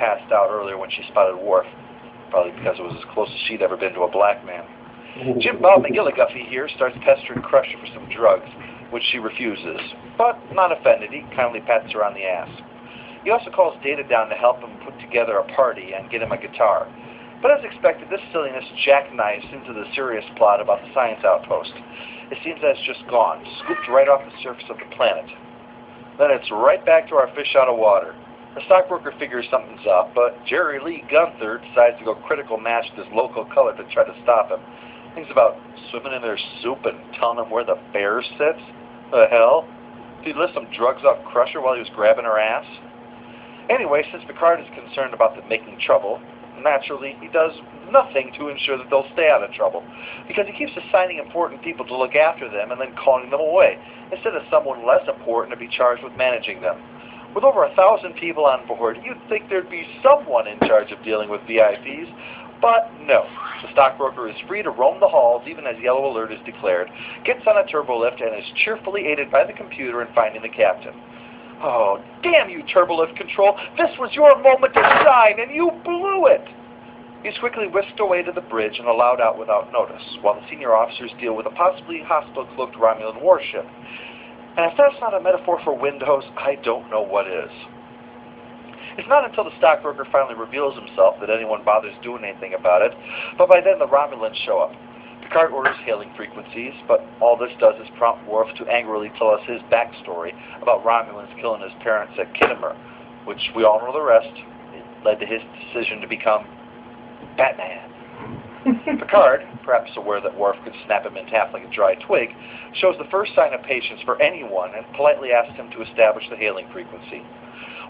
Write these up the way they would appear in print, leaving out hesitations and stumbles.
passed out earlier when she spotted Worf, probably because it was as close as she'd ever been to a black man. Jim Bob McGillicuddy here starts pestering Crusher for some drugs, which she refuses, but not offended. He kindly pats her on the ass. He also calls Data down to help him put together a party and get him a guitar. But as expected, this silliness jackknives into the serious plot about the science outpost. It seems that it's just gone, scooped right off the surface of the planet. Then it's right back to our fish out of water. The stockbroker figures something's up, but Jerry Lee Gunther decides to go critical mass with his local color to try to stop him. Things about swimming in their soup and telling them where the bear sits. The hell? Did he list some drugs off Crusher while he was grabbing her ass? Anyway, since Picard is concerned about them making trouble, naturally, he does nothing to ensure that they'll stay out of trouble, because he keeps assigning important people to look after them and then calling them away, instead of someone less important to be charged with managing them. With over 1,000 people on board, you'd think there'd be someone in charge of dealing with VIPs, but no. The stockbroker is free to roam the halls even as Yellow Alert is declared, gets on a turbolift, and is cheerfully aided by the computer in finding the captain. Oh, damn you, turbolift control! This was your moment to shine, and you blew it! He's quickly whisked away to the bridge and allowed out without notice, while the senior officers deal with a possibly hostile-cloaked Romulan warship. And if that's not a metaphor for Windows, I don't know what is. It's not until the stockbroker finally reveals himself that anyone bothers doing anything about it, but by then the Romulans show up. Picard orders hailing frequencies, but all this does is prompt Worf to angrily tell us his backstory about Romulans killing his parents at Kittimer, which we all know the rest. It led to his decision to become Batman. Picard, perhaps aware that Worf could snap him in half like a dry twig, shows the first sign of patience for anyone and politely asks him to establish the hailing frequency.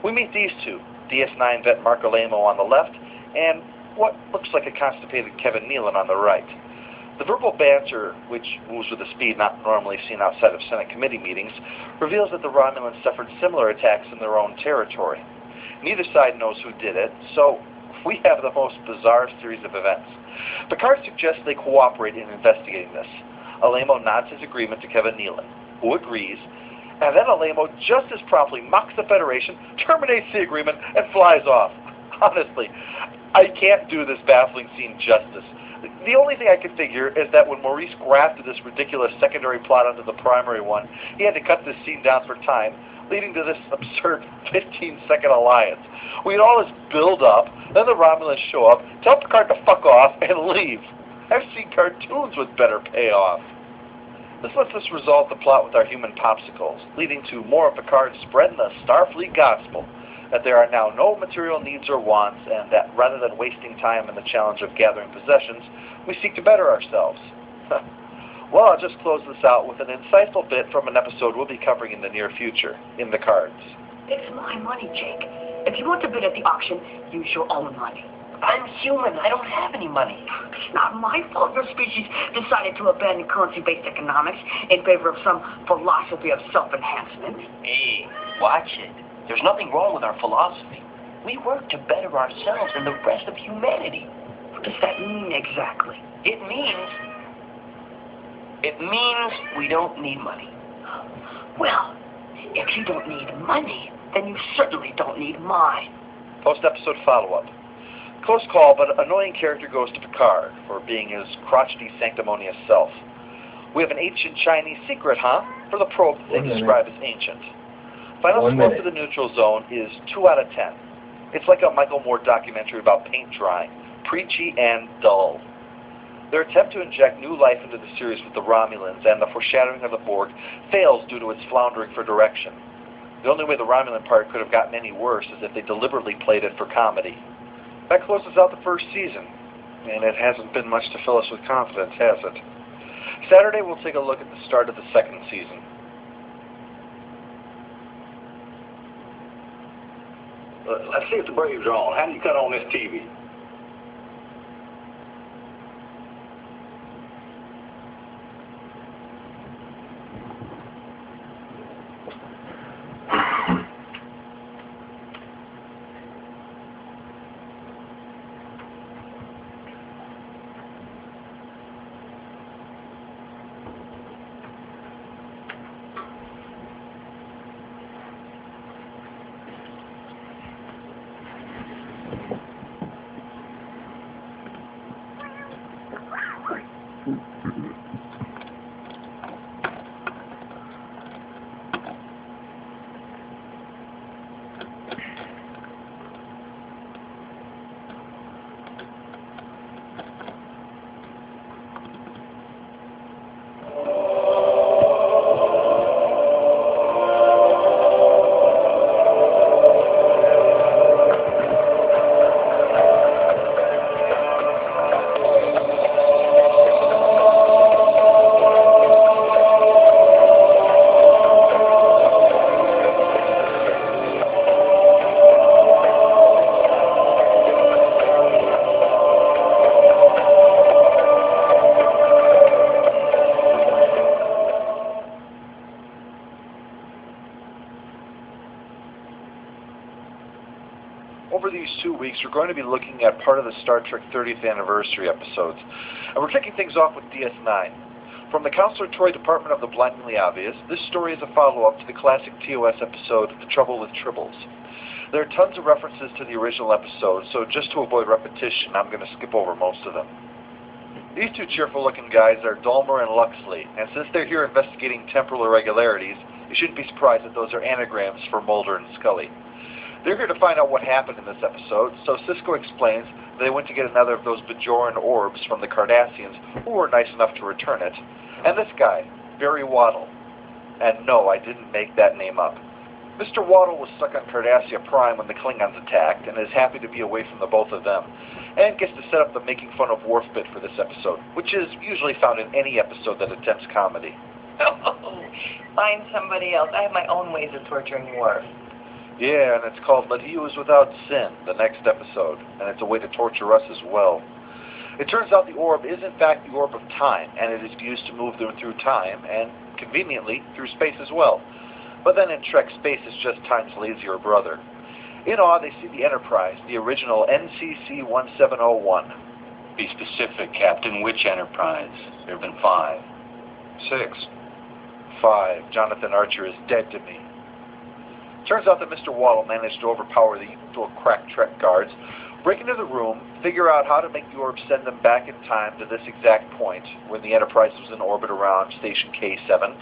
We meet these two, DS9 vet Mark Alemo on the left, and what looks like a constipated Kevin Nealon on the right. The verbal banter, which moves with a speed not normally seen outside of Senate committee meetings, reveals that the Romulans suffered similar attacks in their own territory. Neither side knows who did it, so we have the most bizarre series of events. Picard suggests they cooperate in investigating this. Alemo nods his agreement to Kevin Nealon, who agrees, and then Alemo just as promptly mocks the Federation, terminates the agreement, and flies off. Honestly, I can't do this baffling scene justice. The only thing I could figure is that when Maurice grafted this ridiculous secondary plot onto the primary one, he had to cut this scene down for time, leading to this absurd 15-second alliance. We had all this build-up, then the Romulans show up, tell Picard to fuck off, and leave. I've seen cartoons with better payoff. This lets us resolve the plot with our human popsicles, leading to more of Picard spreading the Starfleet gospel, that there are now no material needs or wants, and that rather than wasting time in the challenge of gathering possessions, we seek to better ourselves. Well, I'll just close this out with an insightful bit from an episode we'll be covering in the near future, in the cards. It's my money, Jake. If you want to bid at the auction, use your own money. I'm human. I don't have any money. It's not my fault your species decided to abandon currency-based economics in favor of some philosophy of self-enhancement. Hey, watch it. There's nothing wrong with our philosophy. We work to better ourselves and the rest of humanity. What does that mean exactly? It means we don't need money. Well, if you don't need money, then you certainly don't need mine. Post-episode follow-up. Close call, but annoying character goes to Picard for being his crotchety, sanctimonious self. We have an ancient Chinese secret, huh? For the probe that they describe as ancient. Final score for the neutral zone is 2 out of 10. It's like a Michael Moore documentary about paint drying, preachy and dull. Their attempt to inject new life into the series with the Romulans and the foreshadowing of the Borg fails due to its floundering for direction. The only way the Romulan part could have gotten any worse is if they deliberately played it for comedy. That closes out the first season, and it hasn't been much to fill us with confidence, has it? Saturday, we'll take a look at the start of the second season. Let's see if the Braves are on. How do you cut on this TV? Over these 2 weeks, we're going to be looking at part of the Star Trek 30th anniversary episodes. And we're kicking things off with DS9. From the Counselor Troy Department of the Blindingly Obvious, this story is a follow-up to the classic TOS episode, The Trouble with Tribbles. There are tons of references to the original episode, so just to avoid repetition, I'm going to skip over most of them. These two cheerful-looking guys are Dulmer and Luxley, and since they're here investigating temporal irregularities, you shouldn't be surprised that those are anagrams for Mulder and Scully. They're here to find out what happened in this episode, so Sisko explains they went to get another of those Bajoran orbs from the Cardassians, who were nice enough to return it, and this guy, Barry Waddle. And no, I didn't make that name up. Mr. Waddle was stuck on Cardassia Prime when the Klingons attacked, and is happy to be away from the both of them, and gets to set up the making fun of Worf bit for this episode, which is usually found in any episode that attempts comedy. Oh, find somebody else. I have my own ways of torturing Worf. Yeah, and it's called But He Was Without Sin, the next episode, and it's a way to torture us as well. It turns out the orb is in fact the orb of time, and it is used to move them through time, and conveniently through space as well. But then in Trek, space is just time's lazier brother. In awe, they see the Enterprise, the original NCC-1701. Be specific, Captain. Which Enterprise? There have been 5. 6. 5. Jonathan Archer is dead to me. Turns out that Mr. Waddle managed to overpower the usual crack Trek guards, break into the room, figure out how to make the orb send them back in time to this exact point when the Enterprise was in orbit around Station K7,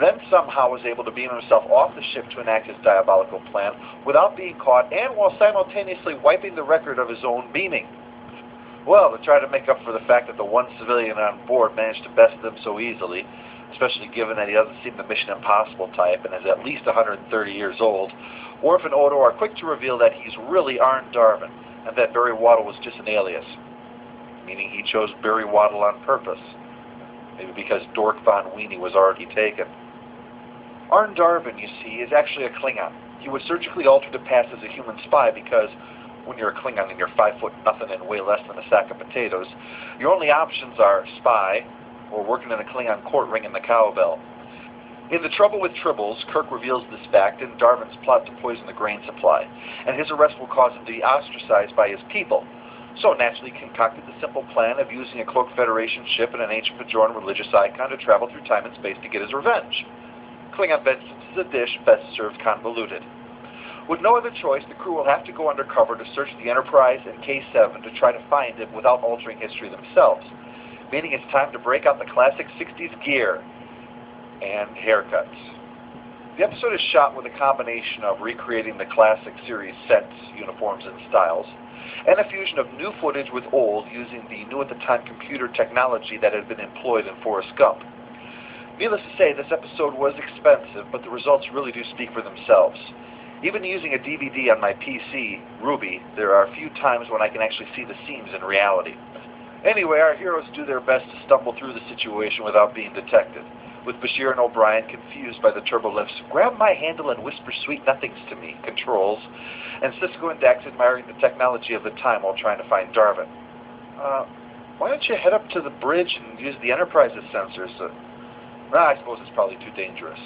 then somehow was able to beam himself off the ship to enact his diabolical plan without being caught and while simultaneously wiping the record of his own beaming. Well, to try to make up for the fact that the one civilian on board managed to best them so easily, especially given that he doesn't seem the Mission Impossible type and is at least 130 years old, Worf and Odo are quick to reveal that he's really Arn Darvin, and that Barry Waddle was just an alias, meaning he chose Barry Waddle on purpose, maybe because Dork Von Weenie was already taken. Arn Darvin, you see, is actually a Klingon. He was surgically altered to pass as a human spy because when you're a Klingon and you're 5 foot nothing and weigh less than a sack of potatoes, your only options are spy or working in a Klingon court ringing the cowbell. In The Trouble with Tribbles, Kirk reveals this fact in Darvin's plot to poison the grain supply, and his arrest will cause him to be ostracized by his people. So naturally concocted the simple plan of using a cloaked Federation ship and an ancient Bajoran religious icon to travel through time and space to get his revenge. Klingon vengeance is a dish best served convoluted. With no other choice, the crew will have to go undercover to search the Enterprise and K7 to try to find him without altering history themselves, meaning it's time to break out the classic 60s gear and haircuts. The episode is shot with a combination of recreating the classic series sets, uniforms, and styles, and a fusion of new footage with old using the new-at-the-time computer technology that had been employed in Forrest Gump. Needless to say, this episode was expensive, but the results really do speak for themselves. Even using a DVD on my PC, Ruby, there are a few times when I can actually see the seams in reality. Anyway, our heroes do their best to stumble through the situation without being detected, with Bashir and O'Brien confused by the turbolift's "grab my handle and whisper sweet nothings to me" controls, and Sisko and Dax admiring the technology of the time while trying to find Darvin. Why don't you head up to the bridge and use the Enterprise's sensors? I suppose it's probably too dangerous.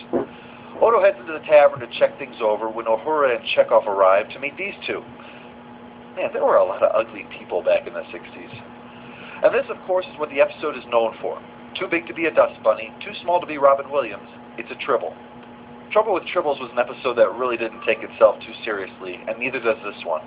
Odo heads into the tavern to check things over when Uhura and Chekhov arrive to meet these two. Man, there were a lot of ugly people back in the 60s. And this, of course, is what the episode is known for. Too big to be a dust bunny, too small to be Robin Williams. It's a Tribble. Trouble with Tribbles was an episode that really didn't take itself too seriously, and neither does this one.